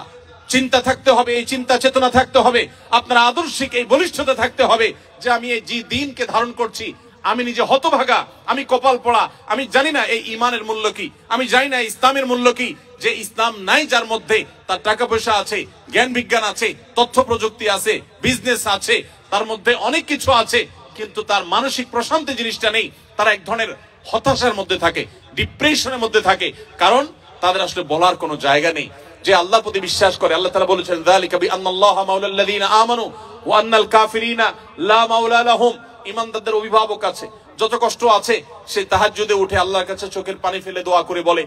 Speaker 1: চিন্তা থাকতে হবে, এই চিন্তা চেতনা থাকতে হবে, আপনার আদর্শিক এই বলিষ্ঠতা থাকতে হবে যে আমি এই যে দিনকে ধারণ করছি, আমি নিজে হতভাগা, আমি কপাল পড়া, আমি জানি না এই ইমানের মূল্য কি, আমি জানি না ইসলামের মূল্য কি। যে ইসলাম নাই যার মধ্যে, তার টাকা পয়সা আছে, জ্ঞান বিজ্ঞান আছে, তথ্য প্রযুক্তি আছে, বিজনেস আছে, তার মধ্যে অনেক কিছু আছে, কিন্তু তার মানসিক প্রশান্তি জিনিসটা নেই। তারা এক ধরনের হতাশার মধ্যে থাকে, ডিপ্রেশনের মধ্যে থাকে, কারণ তাদের আসলে বলার কোনো জায়গা নেই। যে আল্লাহর প্রতি বিশ্বাস করে, আল্লাহ তাআলা বলেছেন যালিকা বিআন্নাল্লাহা মাওলাল্লাযীনা আমানু ওয়া আন্নাল কাফিরিনা লা মাওলা লাহুম। ঈমানদারদের অভিভাবক আছে, যত কষ্ট আছে সে তাহাজ্জুদে উঠে আল্লাহর কাছে চোখের পানি ফেলে দোয়া করে বলে,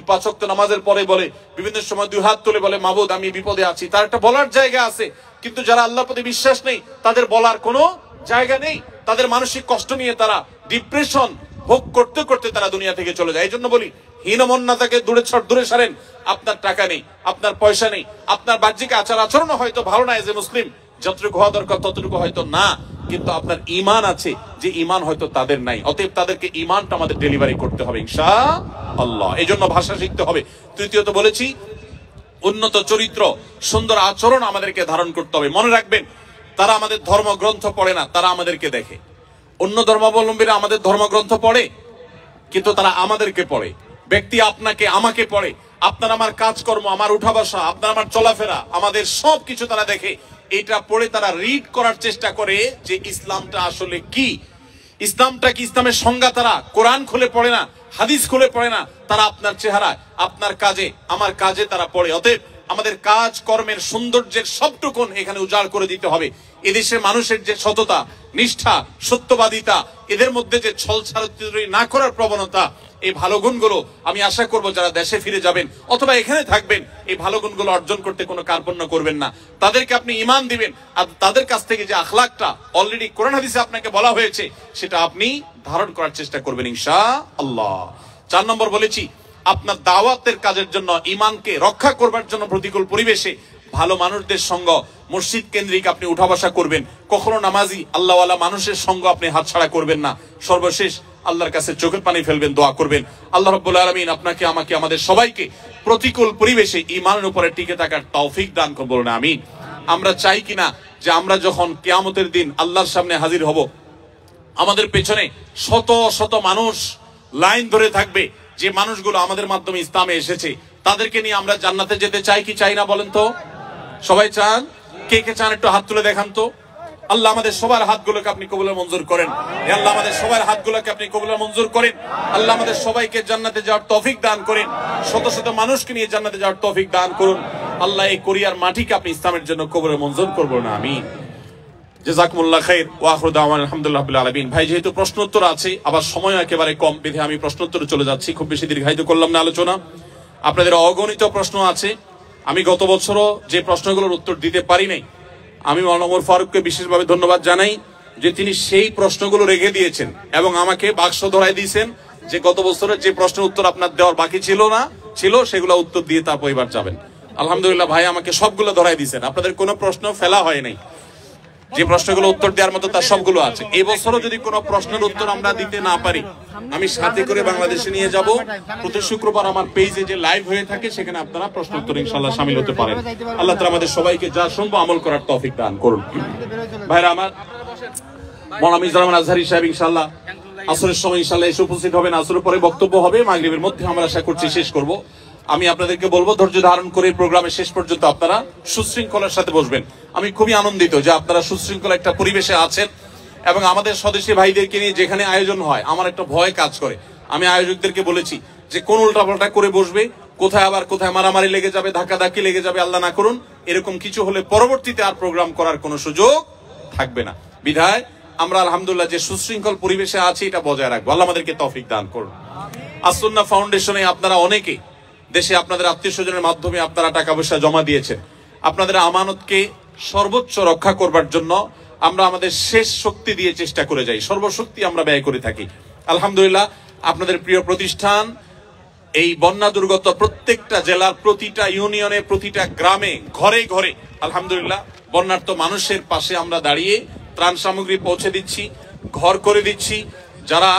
Speaker 1: 5 ওয়াক্ত নামাজের পরে বলে, বিভিন্ন সময় 2 হাত তুলে বলে, মাবুদ আমি বিপদে আছি। তার একটা বলার জায়গা আছে। কিন্তু যারা আল্লাহর প্রতি বিশ্বাস নেই, তাদের বলার কোনো জায়গা নেই। তাদের মানসিক কষ্ট নিয়ে তারা ডিপ্রেশন ভোগ করতে করতে তারা দুনিয়া থেকে চলে যায়। এই জন্য বলি, হীনমন্যতাকে দূরে সরেন। আপনার টাকা নেই, আপনার পয়সা নেই, আপনার বাহ্যিক আচার আচরণ হয়তো ভালো না, এজ এ মুসলিম যতটুকু হওয়া দরকার ততটুকু হয়তো না, কিন্তু আপনার ঈমান আছে, যে ঈমান হয়তো তাদের নাই। অতএব তাদেরকে ঈমানটা আমাদের ডেলিভারি করতে হবে ইনশাআল্লাহ। এই জন্য ভাষা শিখতে হবে। তৃতীয়ত বলেছি, উন্নত চরিত্র, সুন্দর আচরণ আমাদেরকে ধারণ করতে হবে। মনে রাখবেন, তারা আমাদের ধর্মগ্রন্থ পড়ে না, তারা আমাদেরকে দেখে। অন্য ধর্মাবলম্বীরা আমাদের ধর্মগ্রন্থ পড়ে, কিন্তু তারা আমাদেরকে পড়ে। ব্যক্তি আপনাকে আমাকে পড়ে, আপনার আমার কাজকর্ম, আমার উঠা বসা, আপনার আমার চলাফেরা, আমাদের সবকিছু তারা দেখে। এটা পড়ে তারা রিড করার চেষ্টা করে যে ইসলামটা আসলে কি, ইসলামটা কি, ইসলামের সংজ্ঞা তারা কোরআন খুলে পড়ে না, হাদিস খুলে পড়ে না, তারা আপনার চেহারা, আপনার কাজে, আমার কাজে তারা পড়ে। অতএব আমাদের কাজ কর্মের সৌন্দর্যের সবটুকুন এখানে উজাড় করে দিতে হবে। এদেশের মানুষের যে সততা, নিষ্ঠা, সত্যবাদিতা, এদের মধ্যে যে ছলছাড়াছাড়ি না করার প্রবণতা, এই ভালো গুণগুলো আমি আশা করব যারা দেশে ফিরে যাবেন অথবা এখানে থাকবেন, এই ভালো গুণগুলো অর্জন করতে কোনো কার্পণ্য করবেন না। তাদেরকে আপনি ঈমান দিবেন, আর তাদের কাছ থেকে যে আখলাকটা অলরেডি কোরআন হাদিসে আপনাকে বলা হয়েছে সেটা আপনি ধারণ করার চেষ্টা করবেন ইনশাআল্লাহ। 4 নম্বর বলেছি, আপনার দাওয়াতের কাজের জন্য, ঈমানকে রক্ষা করবার জন্য প্রতিকূল পরিবেশে ভালো মানুষদের সঙ্গ, মসজিদ কেন্দ্রিক আপনি উঠা বসা করবেন। কখনো নামাজি আল্লাহওয়ালা মানুষের সঙ্গ আপনি হাতছাড়া করবেন না। সর্বশেষ আল্লাহর কাছে চোখের পানি ফেলবেন, দোয়া করবেন, আল্লাহ রাব্বুল আলামিন আপনাকে, আমাকে, আমাদের সবাইকে প্রতিকূল পরিবেশে ঈমানের উপরে টিকে থাকার তৌফিক দান করুন, বলুন আমিন। আমরা চাই কিনা যে আমরা যখন কিয়ামতের দিন আল্লাহর সামনে হাজির হব, আমাদের পেছনে শত শত মানুষ লাইন ধরে থাকবে, যে মানুষগুলো আমাদের মাধ্যমে ইসলামে এসেছে, তাদেরকে নিয়ে আমরা জান্নাতে যেতে চাই কি চাই না বলেন তো? সবাই চান? কে কে চান একটু হাত তুলে দেখান তো। আল্লাহ আমাদের সবার হাতগুলোকে আপনি কবুল মঞ্জুর করেন। আল্লাহ আমাদের সবার হাতগুলোকে আপনি কবুল মঞ্জুর করেন। আল্লাহ আমাদের সবাইকে জান্নাতে যাওয়ার তৌফিক দান করেন। শত শত মানুষকে নিয়ে জান্নাতে যাওয়ার তৌফিক দান করুন। আল্লাহ এই কোরিয়ার মাটিকে আপনি ইসলামের জন্য কবুল মঞ্জুর করবেন না, আমিন। জাযাকুমুল্লাহ খাইর ওয়া আখিরু দাওয়ানা আলহামদুলিল্লাহি রাব্বিল আলামিন। ভাই, যেহেতু প্রশ্ন উত্তর আছে, আবার সময় একেবারে কম, বিধে আমি প্রশ্ন উত্তরে চলে যাচ্ছি। খুব বেশি দীর্ঘায়িত করলাম না আলোচনা। আপনাদের অগণিত প্রশ্ন আছে। আমি গত বছরও যে প্রশ্নগুলোর উত্তর দিতে পারি নাই, আমি মাওলানা ওমর ফারুককে বিশেষভাবে ধন্যবাদ জানাই যে তিনি সেই প্রশ্নগুলো রেখে দিয়েছেন এবং আমাকে বাক্স ধরাই দিয়েছেন যে গত বছরের যে প্রশ্নের উত্তর আপনার দেওয়ার বাকি ছিল সেগুলো উত্তর দিয়ে তারপর এবার যাবেন। আলহামদুলিল্লাহ ভাই আমাকে সবগুলো ধরাই দিয়েছেন, আপনাদের কোনো প্রশ্ন ফেলা হয় নাই। যে প্রশ্নগুলো উত্তর দেওয়ার মতো তার সবগুলো আছে। এবছরও যদি কোনো প্রশ্নের উত্তর আমরা দিতে না পারি, আমি সাথে করে বাংলাদেশে নিয়ে যাব। প্রতি শুক্রবার আমার পেজে যে লাইভ হয়ে থাকে সেখানে আপনারা প্রশ্ন উত্তর ইনশাআল্লাহ শামিল হতে পারেন। আল্লাহ তাআলা আমাদের সবাইকে যা শুনবো আমল করার তৌফিক দান করুন। ভাইরা আমার, মাওলানা মিজানুর রহমান আজহারী সাহেব ইনশাআল্লাহ আসরের সময় ইনশাআল্লাহ এসে উপস্থিত হবেন। আসরের পরে বক্তব্য হবে, মাগরিবের মধ্যে আমরা আশা করছি শেষ করব। আমি আপনাদেরকে বলবো ধৈর্য ধারণ করে প্রোগ্রামের শেষ পর্যন্ত আপনারা সুশৃঙ্খলার সাথে বসবেন। আমি খুবই আনন্দিত যে আপনারা সুশৃঙ্খল একটা পরিবেশে আছেন এবং আমাদের স্বদেশী ভাইদেরকে নিয়ে যেখানে আয়োজন হয় আমার একটা ভয় কাজ করে। আমি আয়োজকদেরকে বলেছি যে কোন উল্টাপাল্টা করে বসবে, কোথায় আবার কোথায় মারামারি লেগে যাবে, ধাক্কাধাক্কি লেগে যাবে, আল্লাহ না করুন এরকম কিছু হলে পরবর্তীতে আর প্রোগ্রাম করার কোনো সুযোগ থাকবে না। বিধায় আমরা আলহামদুলিল্লাহ যে সুশৃঙ্খল পরিবেশে আছি এটা বজায় রাখবো। আল্লাহ আমাদেরকে তৌফিক দান করুন। আসুন্নাহ ফাউন্ডেশনে আপনারা অনেকে দেশে আপনাদের আত্মীয় স্বজনের মাধ্যমে আপনারা টাকা পয়সা জমা দিয়েছেন। আপনাদের আমানতকে সর্বোচ্চ রক্ষা করবার জন্য আমরা আমাদের শেষ শক্তি দিয়ে চেষ্টা করে যাই, সর্বশক্তি আমরা ব্যয় করে থাকি। আলহামদুলিল্লাহ আপনাদের প্রিয় প্রতিষ্ঠান এই বন্যা দুর্গত প্রত্যেকটা জেলার প্রতিটা ইউনিয়নে, প্রতিটা গ্রামে, ঘরে ঘরে আলহামদুলিল্লাহ বন্যার্ত মানুষের পাশে আমরা দাঁড়িয়ে ত্রাণ সামগ্রী পৌঁছে দিচ্ছি, ঘর করে দিচ্ছি। যারা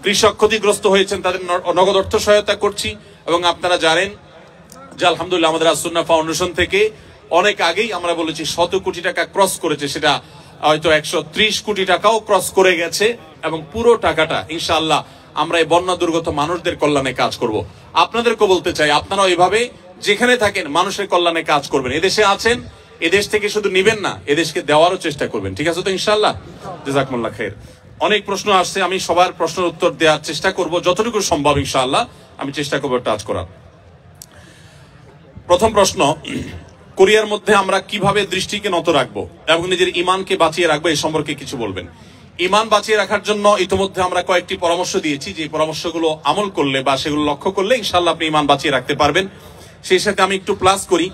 Speaker 1: কৃষক ক্ষতিগ্রস্ত হয়েছেন তাদের নগদ অর্থ সহায়তা করছি। এবং আপনারা জানেন যে আলহামদুলিল্লাহ আমাদের আসুন্নাহ ফাউন্ডেশন থেকে অনেক আগেই আমরা বলেছি 100 কোটি টাকা ক্রস করেছে, সেটা হয়তো 130 কোটি টাকাও ক্রস করে গেছে এবং পুরো টাকাটা ইনশাআল্লাহ আমরা এই বন্যা দুর্গত মানুষদের কল্যাণে কাজ করব। আপনাদেরকে বলতে চাই আপনারাও এভাবে যেখানে থাকেন মানুষের কল্যাণে কাজ করবেন। এদেশে আছেন, এদেশ থেকে শুধু নিবেন না, এদেশকে দেওয়ারও চেষ্টা করবেন। ঠিক আছে তো ইনশাআল্লাহ? জাযাকুমুল্লাহ খাইর। অনেক প্রশ্ন আসছে, আমি সবার প্রশ্নের উত্তর দেওয়ার চেষ্টা করব যতটুকু সম্ভব ইনশাআল্লাহ আমি চেষ্টা করবো টাচ করার। প্রথম প্রশ্ন, কোরিয়ার মধ্যে আমরা কিভাবে দৃষ্টিকে নত রাখবো এবং নিজের ইমানকে বাঁচিয়ে রাখবো এই সম্পর্কে কিছু বলবেন। ইমান বাঁচিয়ে রাখার জন্য ইতিমধ্যে আমরা কয়েকটি পরামর্শ দিয়েছি, যে পরামর্শগুলো আমল করলে বা সেগুলো লক্ষ্য করলে ইনশাআল্লাহ আপনি ইমান বাঁচিয়ে রাখতে পারবেন। সেই সাথে আমি একটু প্লাস করি,